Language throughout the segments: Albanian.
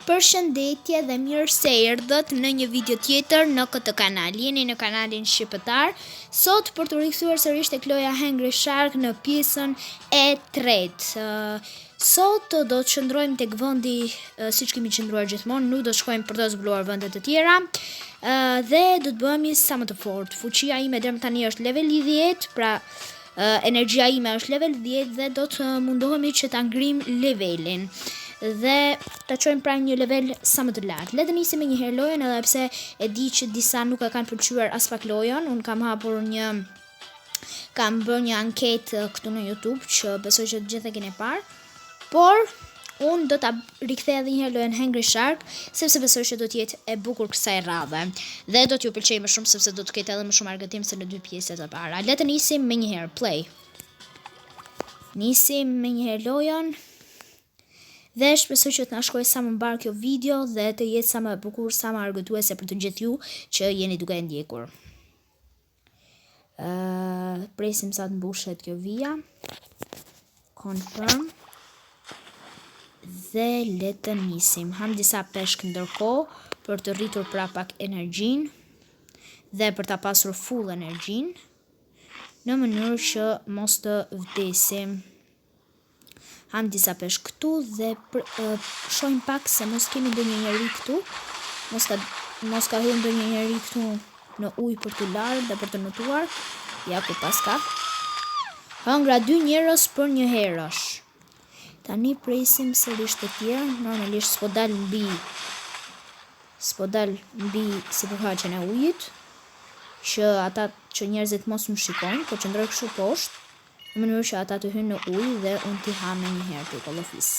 Përshëndetje dhe mirë se erdhët në një video tjetër në këtë kanal. Jeni në kanalin Shqiptar. Sot për të rikthyer sërish tek loja Hungry Shark në pjesën e tretë. Sot do të qëndrojmë tek vendi siç kemi qëndruar gjithmonë, nuk do të shkojmë për të zbuluar vende të tjera. Dhe do të bëhemi sa më të fortë. Fuqia ime deri tani është level 10, pra energjia ime është level 10 dhe do të mundohemi që ta ngrim levelin. Dhe ta çojmë pra një level sa më të lartë. Le të nisim një herë lojën, edhe pse e di që disa nuk e kanë pëlqyer as pak lojën. Un kam bërë një anketë këtu në YouTube që besoj që të gjithë e keni parë. Por un do ta rikthej edhe një herë lojën Hungry Shark, sepse besoj që do të jetë e bukur kësaj radhe. Dhe do t'ju pëlqejë më shumë sepse do të ketë edhe më shumë argëtim se në dy pjesët e para. Le të nisim me një herë play. Nisim me një herë lojën. Dhe shpresoj që të na shkojë sa më mbar kjo video dhe të jetë sa më e bukur, sa më argëtuese për të gjithë ju që jeni duke e ndjekur. Presim sa të mbushet kjo vija. Confirm. Dhe le të nisim. Ham disa peshk ndërkohë për të rritur pra pak energjinë dhe për ta pasur full energjinë në mënyrë që mos të vdesim. Ham disa peshk këtu dhe shohim pak se mos kemi ndonjë njeri këtu. Mos ka hyrë ndonjë njeri këtu në ujë për të larë dhe për të notuar. Ja ku pas ka. Hëngra 2 njerëz për një herësh. Tani presim sërish të tjerë. Normalisht s'po dal mbi sipërfaqen e ujit, që njerëzit mos më shikojnë, po qëndroj kështu poshtë, në mënyrë që ata të hynë në ujë dhe unë t'i ha me një herë të kollofis.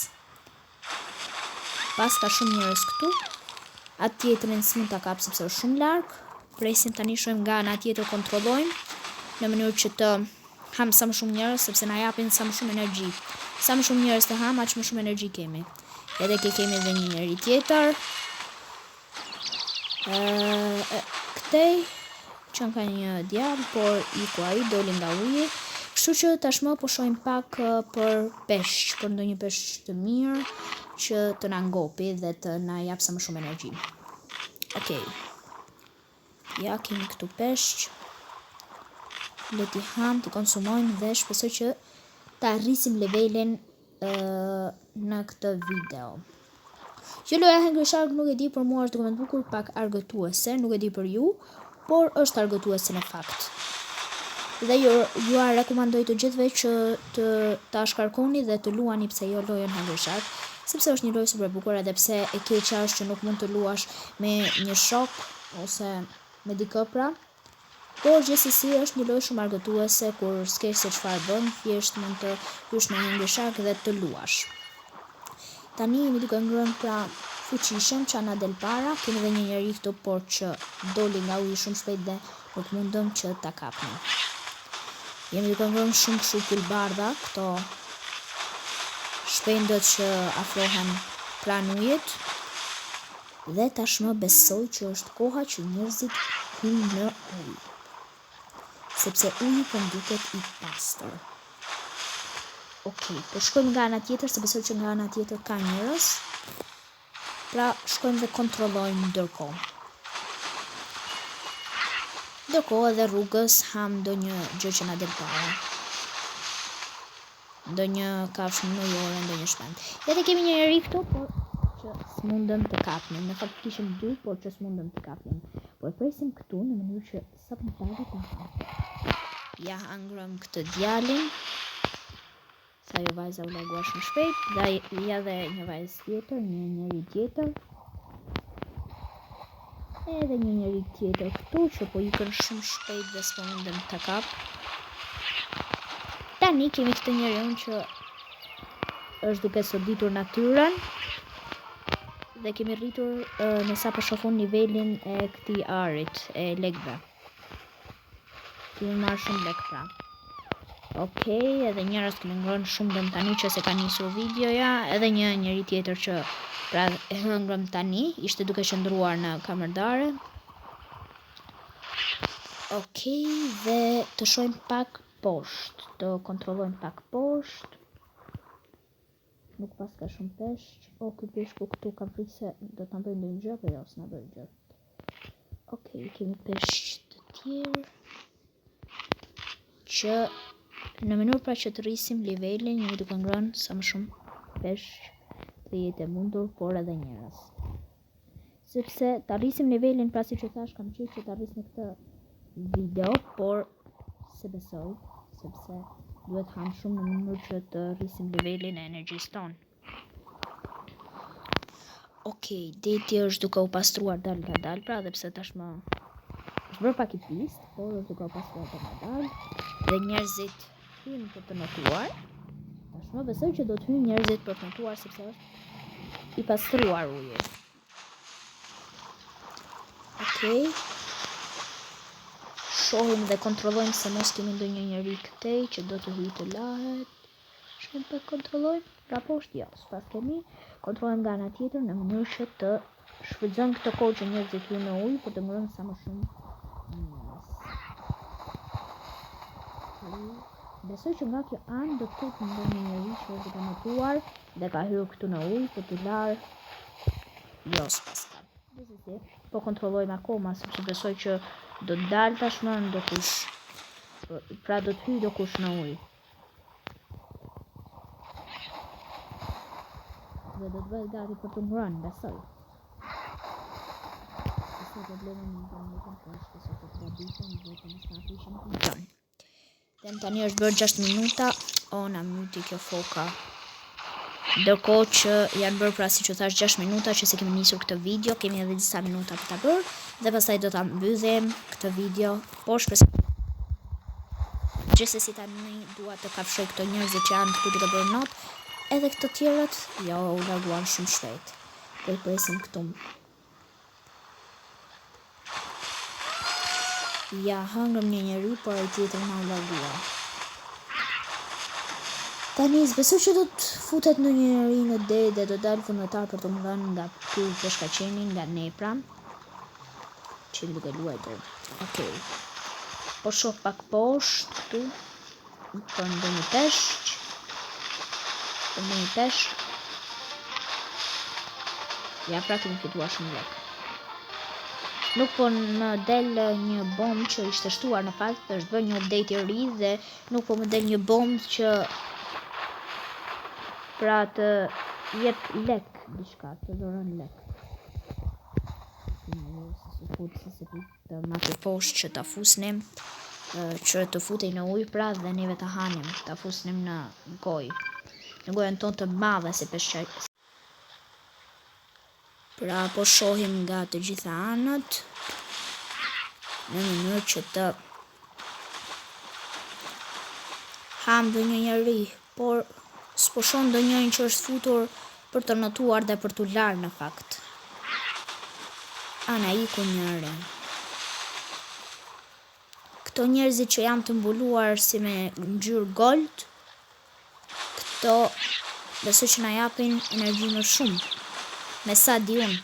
Pas ka shumë njerëz këtu. Atë tjetrin s'mund ta kap sepse është shumë larg. Presim tani, shohim nga ana tjetër, kontrollojmë në mënyrë që të ham sa më shumë njerëz, sepse na japin sa më shumë energji. Sa më shumë njerëz të ham, aq më shumë energji kemi. Edhe kemi edhe një njeri tjetër. Këtej që ka një djalë, por iku ai, doli nga uji. Kështu që tashmë po shohim pak për peshq, për ndonjë peshq të mirë që të na ngopi dhe të na jap sa më shumë energji. Okej. Ja kemi këtu peshq. Le t'i ham, t'i konsumojmë dhe shpresoj që ta arrisim levelin në këtë video. Që loja Hungry Shark nuk e di, për mua është dokument bukur, pak argëtuese, nuk e di për ju, por është argëtuese në fakt. Dhe ju rekomandoj të gjithëve që ta shkarkoni dhe të luani pse jo lojën Hungry Shark, sepse është një lojë super e bukur, edhe pse e keqja është që nuk mund të luash me një shok ose me dikë pra. Por gjithsesi është një lojë shumë argëtuese kur s'ke se çfarë bën, thjesht mund të hysh në Hungry Shark dhe të luash. Tani jemi duke ngrënë pra fuqishëm që na del para, kemi edhe një njeri këtu por që doli nga uji shumë shpejt dhe nuk mundëm që ta kapnim. Jemi duke ngrënë shumë kështu pulbardha, këto shpendët që afrohen pranë ujit. Dhe tashmë besoj që është koha që njerëzit hyjnë në ujë, sepse uji po duket i pastër. Okej, po shkojmë nga ana tjetër, se besoj që nga ana tjetër ka njerëz. Pra shkojmë dhe kontrollojmë ndërkohë. Ndërkohë edhe rrugës ham ndonjë gjë që na del para. Ndonjë kafshë mëjore, ndonjë shpend. Edhe kemi një njeri këtu, por që s'mundëm të kapnim. Në fakt kishim 2, por që s'mundëm të kapnim. Po e presim këtu në mënyrë që sa më parë ta hapim. Ja hangrëm këtë djalin. Sa jo vajza u largua shumë shpejt. Dhe ja dhe një vajzë tjetër, një njeri tjetër. Edhe një njeri tjetër këtu që po ikën shumë shpejt dhe s'po mundem të kap. Tani kemi këtë njeriun që është duke soditur natyrën dhe kemi rritur në sa po shohun nivelin e këtij arit, e lekëve. Kemi marrë shumë lek pra. Okej, edhe njerëz kemi ngrënë shumë dëm tani që se ka nisur videoja, edhe një njeri tjetër që pra e hëngrëm tani, ishte duke qëndruar në kamerdare. Okej, dhe të shohim pak poshtë, të kontrollojmë pak poshtë. Nuk pas ka shumë peshq. O, ky peshku këtu kam frikë se do ta bëjmë ndonjë gjë, apo jo, s'na bëj gjë. Okej, kemi peshq të tjerë që në mënyrë pra që të rrisim nivelin, jemi duke ngrënë sa më shumë peshq të jetë e mundur, por edhe njerëz. Sepse ta rrisim nivelin, pra si që thash, kam qejf që ta rris në këtë video, por se besoj, sepse duhet ham shumë në mënyrë që të rrisim nivelin e energjisë tonë. Okej, deti është duke u pastruar dal nga dal, pra dhe pse tashmë është bërë pak i pist, por është duke u pastruar dal nga dal, dhe njerëzit hyjnë për të notuar. Tashmë besoj që do të hyjnë njerëzit për të notuar, sepse është i pastruar uji. Okej. Shohim dhe kontrollojmë se mos kemi ndonjë njeri këtej që do të hyjë të lahet. Shkojmë për kontrollojmë, pra poshtë jo, s'pas kemi, kontrollojmë nga ana tjetër në mënyrë që të shfrytëzojmë këtë kohë që njerëzit hyjnë në ujë për të ngrënë sa më shumë njerëz. Besoj që nga kjo anë do të ketë ndonjë njeri që është duke notuar dhe ka hyrë këtu në ujë për të larë. Jo, s'pas ka. Po kontrollojmë akoma, sepse besoj që do të dalë tashmë ndokush, pra do të hyjë ndokush në ujë. Dhe do të bëhet gati për të ngrënë, besoj. Besoj problemin në internetin, po është se të traditën dhe të mos na prishim ton. Them tani është bërë 6 minuta, o na myti kjo foka. Ndërkohë që janë bërë pra si që thash 6 minuta që se kemi nisur këtë video, kemi edhe disa minuta për ta bërë dhe pastaj do ta mbyllim këtë video, por shpresoj gjithsesi tani dua të kafshoj këto njerëzit që janë këtu duke bërë not, edhe këto tjerët, jo, u larguan shumë shpejt. Do i presim këtu. Ja, hëngrëm një njeri, por ai tjetër na u largua. Tani besoj që do të futet në një njeri në deri dhe do dalë vullnetar për të ngrënë nga ky peshkaqeni, nga nepra që duke luajtur. Okej. Po shoh pak poshtë këtu për ndonjë peshq. Për ndonjë peshq. Ja, pra kemi fituar shumë lek. Nuk po më del një bombë që ishte shtuar në fakt, është bërë një update i ri dhe nuk po më del një bombë që pra të jep lek diçka, të dhuron lek. Se të mati poshtë që ta fusnim, që të futej në ujë pra dhe neve ta hanim, ta fusnim në gojë. Në gojën tonë të madhe si peshqaj. Pra po shohim nga të gjitha anët, në mënyrë që të ham dhe një njeri, por s'po shoh ndonjërin që është futur për të notuar dhe për t'u larë në fakt. Ana iku njëri. Këto njerëzit që janë të mbuluar si me ngjyrë gold, këto besoj që na japin energji më shumë. Me sa di unë.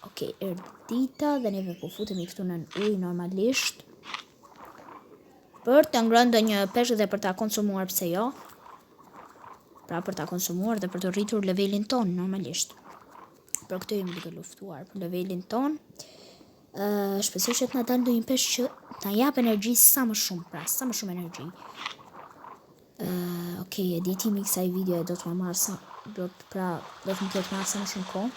Okej, erdhi dita dhe neve po futemi këtu në ujë normalisht. Për të ngrënë ndonjë peshk dhe për ta konsumuar, pse jo? Pra për ta konsumuar dhe për të rritur levelin ton normalisht. Për këtë jemi duke luftuar për levelin ton. Shpresoj që të na dalë ndonjë peshk që ta jap energji sa më shumë, pra sa më shumë energji. Okej, editimi i kësaj video do të më marrë sa do të më ketë marrë sa më shumë kohë.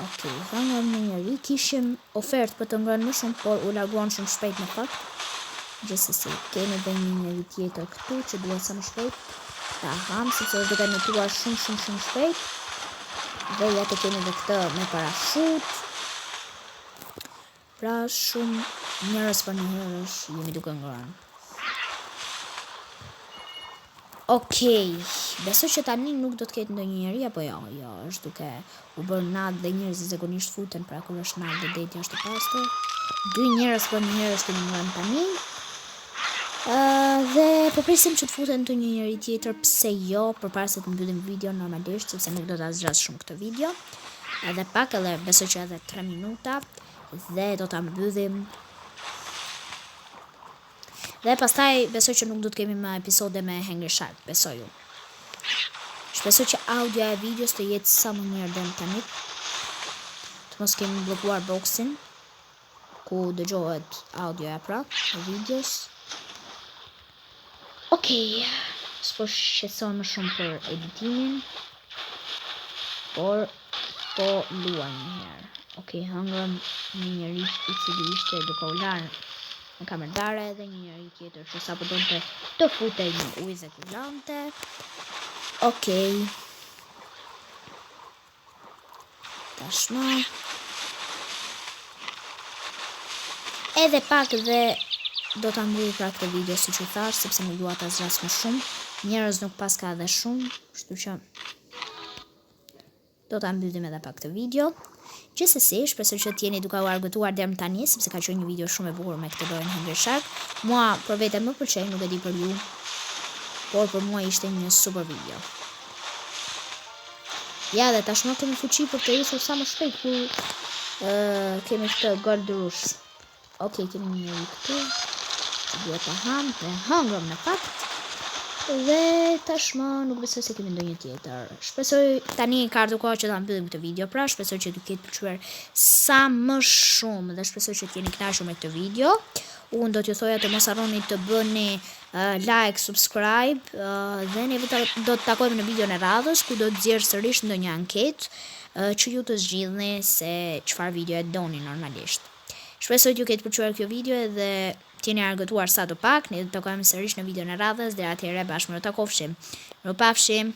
Okej, hëngëm një njeri, kishim ofertë për të ngrënë më shumë, por u larguan shumë shpejt në fakt. Gjithsesi, kemi dhe një njeri tjetër këtu që duhet sa më shpejt ta ham, sepse është duke notuar shumë shpejt. Dhe ja të kemi dhe këtë me parashut. Pra shumë njerëz për një herësh jemi duke ngrënë. Okej, besoj që tani nuk do të ketë ndonjë njeri apo jo, është duke u bërë natë dhe njerëzit zakonisht futen pra kur është natë dhe deti është i pastër. 2 njerëz për një herë është ngrënë tani. Dhe po presim që të futen ndonjë njeri tjetër, pse jo, përpara se të mbyllim videon normalisht, sepse nuk do ta zgjas shumë këtë video. Edhe pak, edhe besoj që edhe 3 minuta dhe do ta mbyllim. Dhe pastaj besoj që nuk do të kemi më episode me Hungry Shark, besoj unë. Shpresoj që audio e videos të jetë sa më mirë deri tani. Të mos kemi bllokuar boxin ku dëgjohet audio pra e videos. Okej. S'po shqetësohem më shumë për editimin, por po luaj një herë. Okej, hëngrëm një njeri i cili ishte duke u larë në kamerdare dhe një njeri tjetër që sapo donte të futej në ujë zekulante. Okej. Tashmë edhe pak dhe do ta mbyll pra këtë video siç u thash, sepse nuk dua ta zgjas më shumë. Njerëz nuk pas ka edhe shumë, kështu që do ta mbyllim edhe pak këtë video. Gjithsesi, shpresoj që t'jeni duke u argëtuar deri tani, sepse ka qenë një video shumë e bukur me këtë lojën Hungry Shark. Mua për veten më pëlqej, nuk e di për ju, por për mua ishte një super video. Ja, dhe tashmë kemi fuqi për të isur sa më shpejt ku kemi këtë Gold Rush. Okej, kemi një njeri këtu. Duhet ta ham dhe hëngrëm në fakt. Dhe tashmë nuk besoj se kemi ndonjë tjetër. Shpresoj tani ka ardhur koha që ta mbyllim këtë video, pra shpresoj që t'ju ketë pëlqyer sa më shumë dhe shpresoj që t'jeni kënaqur me këtë video. Unë do t'ju thoja të mos harroni të bëni like, subscribe dhe ne do të takojmë në videon e radhës ku do të nxjerr sërish ndonjë anketë që ju të zgjidhni se çfarë video e doni normalisht. Shpresoj t'ju ketë pëlqyer kjo video dhe t'jeni argëtuar sa të pak. Ne do të takojmë sërish në videon e radhës dhe atëherë bashkë më do takofshim. Mirupafshim.